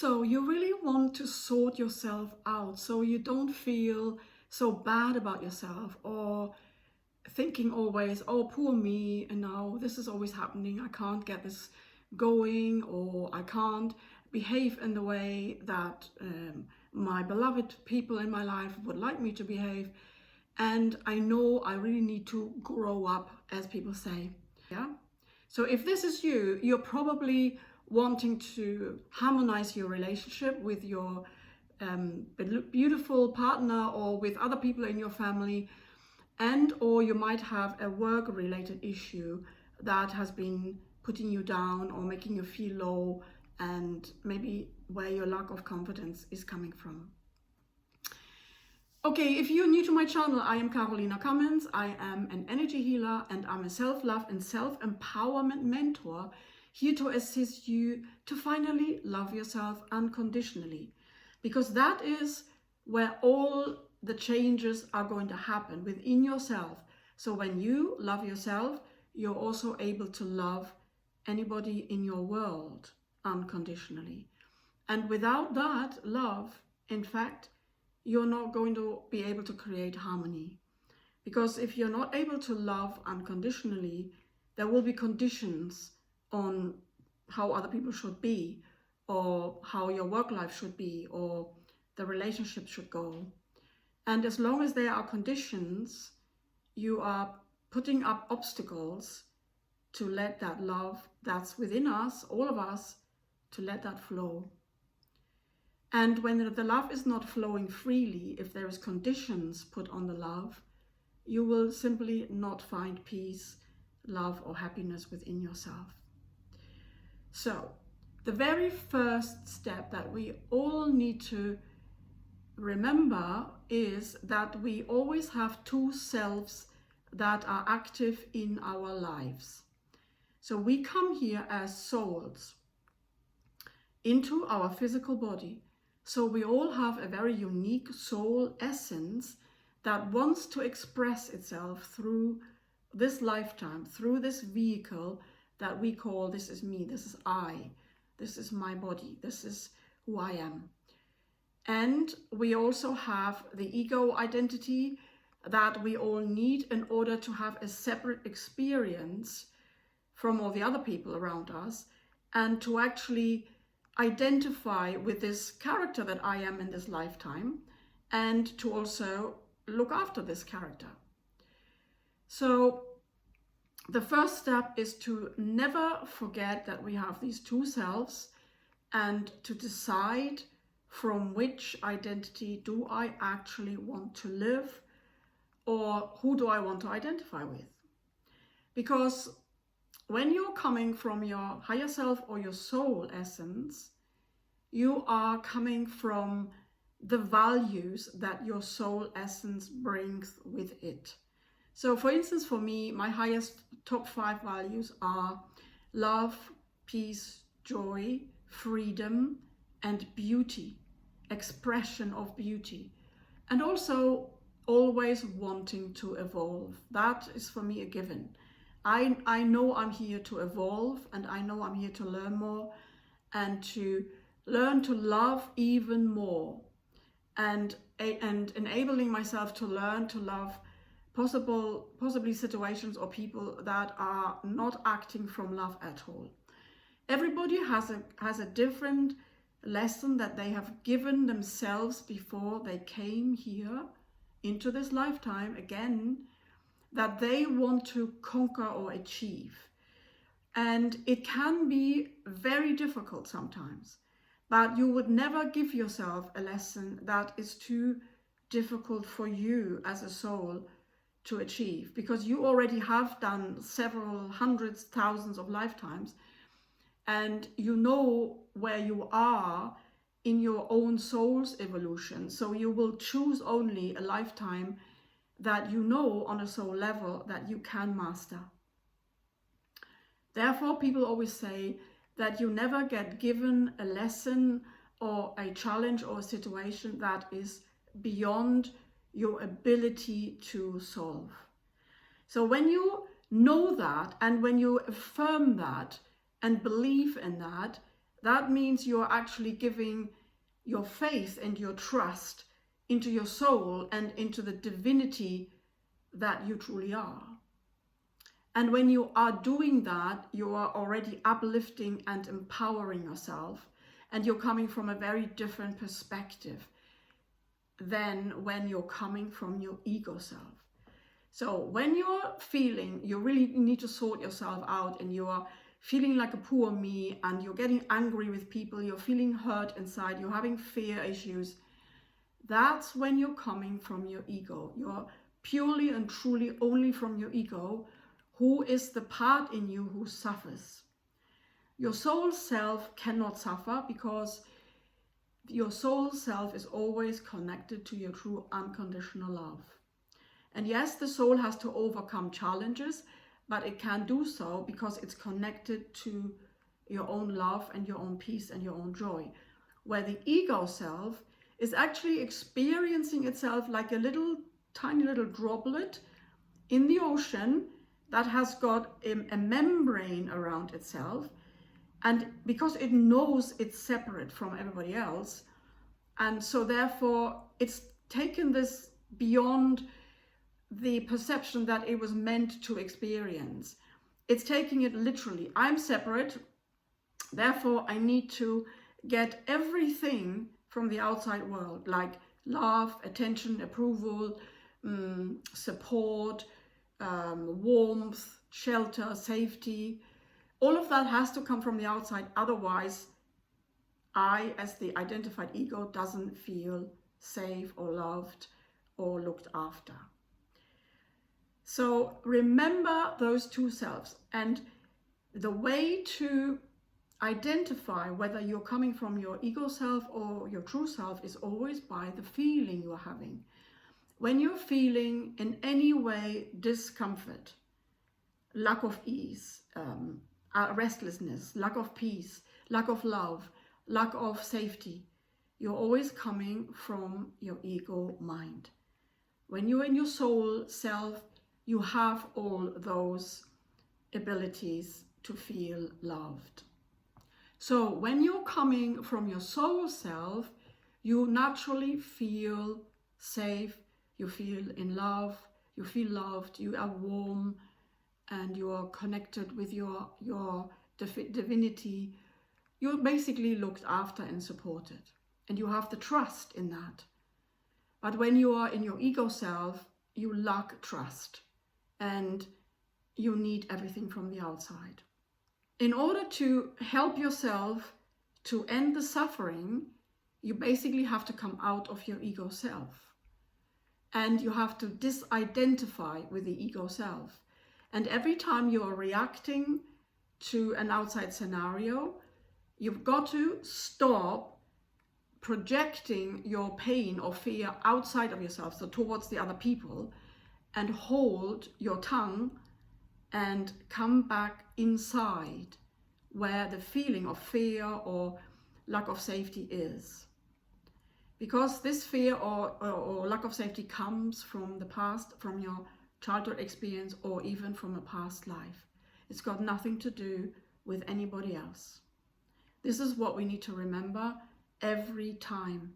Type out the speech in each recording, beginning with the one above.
So you really want to sort yourself out so you don't feel so bad about yourself or thinking always, oh, poor me, and now this is always happening. I can't get this going, or I can't behave in the way that my beloved people in my life would like me to behave. And I know I really need to grow up, as people say. Yeah. So if this is you, you're probably wanting to harmonize your relationship with your beautiful partner or with other people in your family, and or you might have a work-related issue that has been putting you down or making you feel low, and maybe where your lack of confidence is coming from. Okay, if you're new to my channel, I am Carolina Cummins. I am an energy healer and I'm a self-love and self-empowerment mentor, here to assist you to finally love yourself unconditionally, because that is where all the changes are going to happen within yourself. So when you love yourself, you're also able to love anybody in your world unconditionally. And without that love, in fact, you're not going to be able to create harmony. Because if you're not able to love unconditionally, there will be conditions on how other people should be, or how your work life should be, or the relationship should go. And as long as there are conditions, you are putting up obstacles to let that love that's within us, all of us, to let that flow. And when the love is not flowing freely, if there is conditions put on the love, you will simply not find peace, love, or happiness within yourself. So, the very first step that we all need to remember is that we always have two selves that are active in our lives. So we come here as souls into our physical body. So we all have a very unique soul essence that wants to express itself through this lifetime, through this vehicle that we call, this is me, this is I, this is my body, this is who I am. And we also have the ego identity that we all need in order to have a separate experience from all the other people around us, and to actually identify with this character that I am in this lifetime, and to also look after this character. So the first step is to never forget that we have these two selves, and to decide from which identity do I actually want to live, or who do I want to identify with. Because when you're coming from your higher self or your soul essence, you are coming from the values that your soul essence brings with it. So for instance, for me, my highest top 5 values are love, peace, joy, freedom, and beauty, expression of beauty, and also always wanting to evolve. That is for me a given. I know I'm here to evolve, and I know I'm here to learn more and to learn to love even more, and enabling myself to learn to love possibly situations or people that are not acting from love at all. Everybody has a different lesson that they have given themselves before they came here into this lifetime again, that they want to conquer or achieve. And it can be very difficult sometimes, but you would never give yourself a lesson that is too difficult for you as a soul to achieve, because you already have done several hundreds, thousands of lifetimes, and you know where you are in your own soul's evolution. So you will choose only a lifetime that you know on a soul level that you can master. Therefore, people always say that you never get given a lesson or a challenge or a situation that is beyond your ability to solve. So when you know that, and when you affirm that and believe in that, That means you're actually giving your faith and your trust into your soul and into the divinity that you truly are. And when you are doing that, you are already uplifting and empowering yourself, and you're coming from a very different perspective than when you're coming from your ego self. So when you're feeling you really need to sort yourself out, and you are feeling like a poor me, and you're getting angry with people, you're feeling hurt inside, you're having fear issues, that's when you're coming from your ego. You're purely and truly only from your ego, who is the part in you who suffers. Your soul self cannot suffer, because your soul self is always connected to your true unconditional love. And yes, the soul has to overcome challenges, but it can do so because it's connected to your own love and your own peace and your own joy. Where the ego self is actually experiencing itself like a tiny little droplet in the ocean that has got a membrane around itself, and because it knows it's separate from everybody else, and so therefore it's taken this beyond the perception that it was meant to experience. It's taking it literally. I'm separate, therefore I need to get everything from the outside world, like love, attention, approval, support, warmth, shelter, safety. All of that has to come from the outside. Otherwise, I, as the identified ego, doesn't feel safe or loved or looked after. So remember those two selves. And the way to identify whether you're coming from your ego self or your true self is always by the feeling you're having. When you're feeling in any way discomfort, lack of ease, restlessness, lack of peace, lack of love, lack of safety, you're always coming from your ego mind. When you're in your soul self, you have all those abilities to feel loved. So when you're coming from your soul self, you naturally feel safe, you feel in love, you feel loved, you are warm, and you are connected with your divinity. You're basically looked after and supported, and you have the trust in that. But when you are in your ego self, you lack trust, and you need everything from the outside. In order to help yourself to end the suffering, you basically have to come out of your ego self. And you have to disidentify with the ego self. And every time you are reacting to an outside scenario, you've got to stop projecting your pain or fear outside of yourself, so towards the other people, and hold your tongue and come back inside where the feeling of fear or lack of safety is. Because this fear or lack of safety comes from the past, from your childhood experience, or even from a past life. It's got nothing to do with anybody else. This is what we need to remember every time.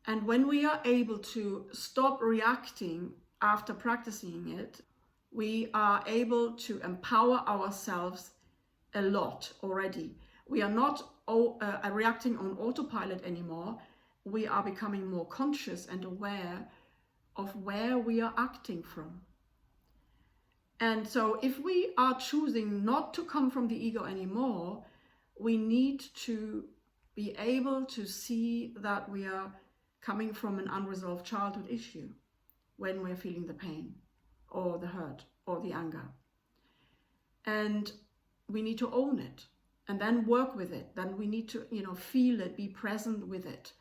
And when we are able to stop reacting after practicing it, we are able to empower ourselves a lot already. We are not reacting on autopilot anymore. We are becoming more conscious and aware of where we are acting from. And so if we are choosing not to come from the ego anymore, we need to be able to see that we are coming from an unresolved childhood issue when we're feeling the pain or the hurt or the anger. And we need to own it and then work with it. Then we need to, feel it, be present with it.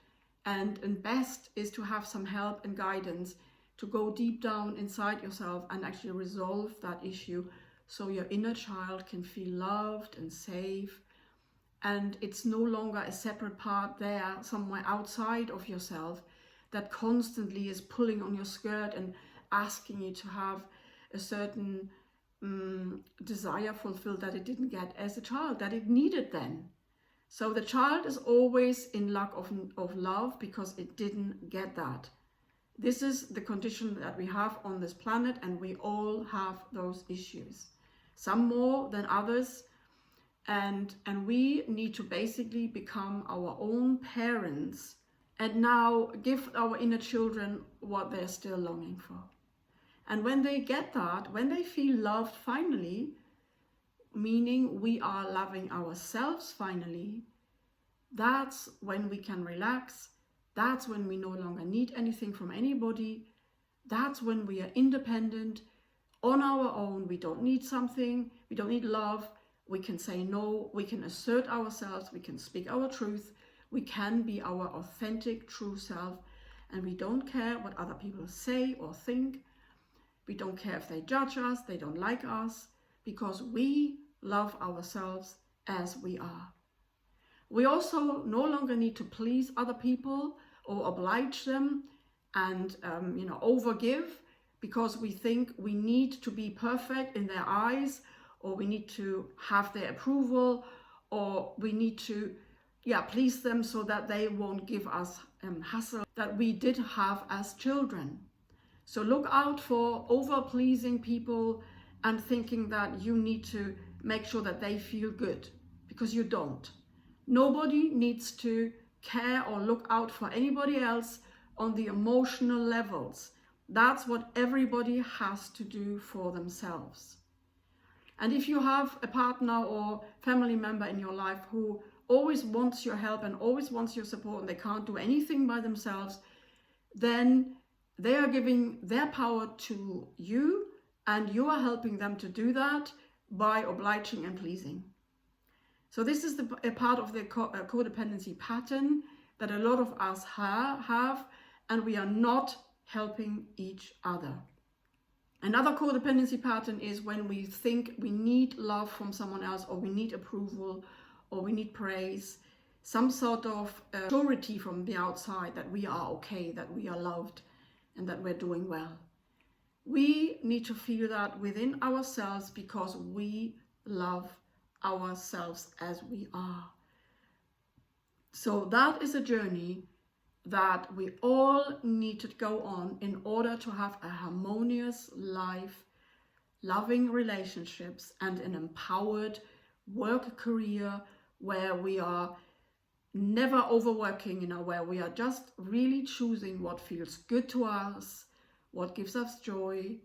And best is to have some help and guidance to go deep down inside yourself and actually resolve that issue, so your inner child can feel loved and safe, and it's no longer a separate part there somewhere outside of yourself that constantly is pulling on your skirt and asking you to have a certain desire fulfilled that it didn't get as a child, that it needed then. So the child is always in lack of love because it didn't get that. This is the condition that we have on this planet, and we all have those issues, some more than others. And we need to basically become our own parents and now give our inner children what they're still longing for. And when they get that, when they feel loved finally, meaning we are loving ourselves finally, that's when we can relax. That's when we no longer need anything from anybody. That's when we are independent on our own. We don't need something. We don't need love. We can say no. We can assert ourselves. We can speak our truth. We can be our authentic, true self. And we don't care what other people say or think. We don't care if they judge us, they don't like us, because we love ourselves as we are. We also no longer need to please other people or oblige them and overgive, because we think we need to be perfect in their eyes, or we need to have their approval, or we need to please them so that they won't give us hassle that we did have as children. So look out for over-pleasing people and thinking that you need to make sure that they feel good, because you don't. Nobody needs to care or look out for anybody else on the emotional levels. That's what everybody has to do for themselves. And if you have a partner or family member in your life who always wants your help and always wants your support and they can't do anything by themselves, then they are giving their power to you, and you are helping them to do that by obliging and pleasing. So this is a part of the codependency pattern that a lot of us have, and we are not helping each other. Another codependency pattern is when we think we need love from someone else, or we need approval, or we need praise, some sort of surety from the outside that we are okay, that we are loved, and that we're doing well. We need to feel that within ourselves, because we love ourselves as we are. So that is a journey that we all need to go on in order to have a harmonious life, loving relationships, and an empowered work career where we are never overworking, where we are just really choosing what feels good to us, what gives us joy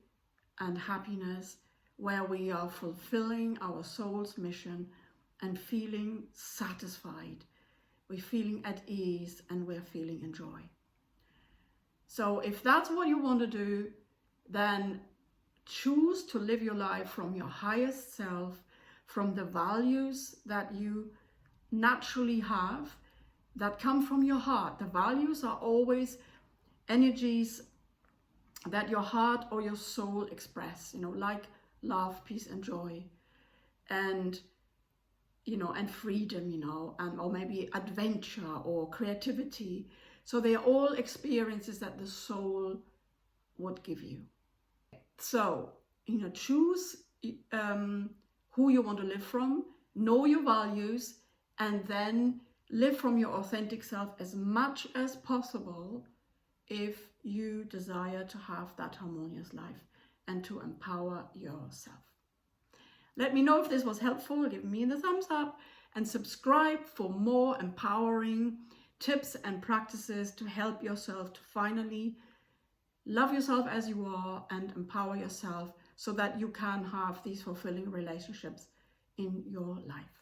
and happiness, where we are fulfilling our soul's mission and feeling satisfied. We're feeling at ease and we're feeling in joy. So if that's what you want to do, then choose to live your life from your highest self, from the values that you naturally have, that come from your heart. The values are always energies that your heart or your soul express, like love, peace and joy, and and freedom, or maybe adventure or creativity. So they are all experiences that the soul would give you. So choose who you want to live from, know your values, and then live from your authentic self as much as possible if you desire to have that harmonious life and to empower yourself. Let me know if this was helpful. Give me the thumbs up and subscribe for more empowering tips and practices to help yourself to finally love yourself as you are and empower yourself so that you can have these fulfilling relationships in your life.